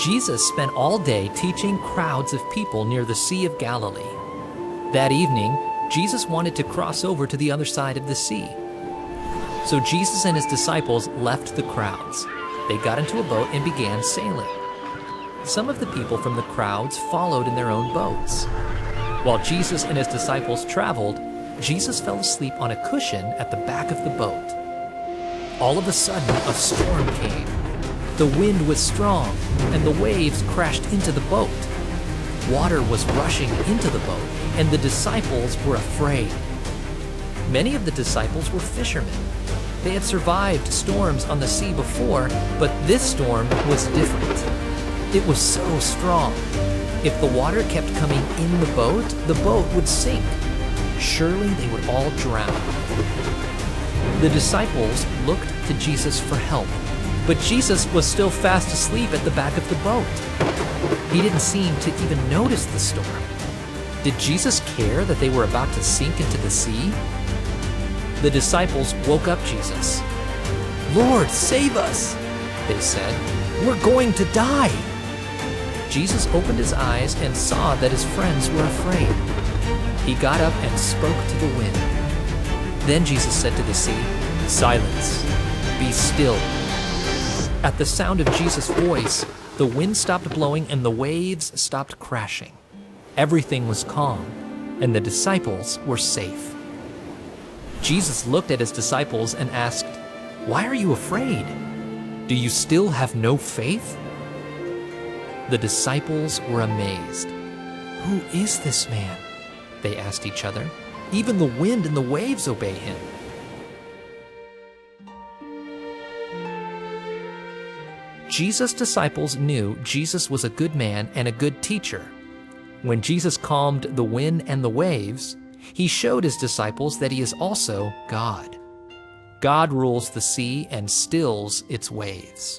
Jesus spent all day teaching crowds of people near the Sea of Galilee. That evening, Jesus wanted to cross over to the other side of the sea. So Jesus and his disciples left the crowds. They got into a boat and began sailing. Some of the people from the crowds followed in their own boats. While Jesus and his disciples traveled, Jesus fell asleep on a cushion at the back of the boat. All of a sudden, a storm came. The wind was strong, and the waves crashed into the boat. Water was rushing into the boat, and the disciples were afraid. Many of the disciples were fishermen. They had survived storms on the sea before, but this storm was different. It was so strong. If the water kept coming in the boat would sink. Surely they would all drown. The disciples looked to Jesus for help, but Jesus was still fast asleep at the back of the boat. He didn't seem to even notice the storm. Did Jesus care that they were about to sink into the sea? The disciples woke up Jesus. "Lord, save us," they said. "We're going to die." Jesus opened his eyes and saw that his friends were afraid. He got up and spoke to the wind. Then Jesus said to the sea, "Silence, be still." At the sound of Jesus' voice, the wind stopped blowing and the waves stopped crashing. Everything was calm, and the disciples were safe. Jesus looked at his disciples and asked, "Why are you afraid? Do you still have no faith?" The disciples were amazed. "Who is this man?" they asked each other. "Even the wind and the waves obey him." Jesus' disciples knew Jesus was a good man and a good teacher. When Jesus calmed the wind and the waves, he showed his disciples that he is also God. God rules the sea and stills its waves.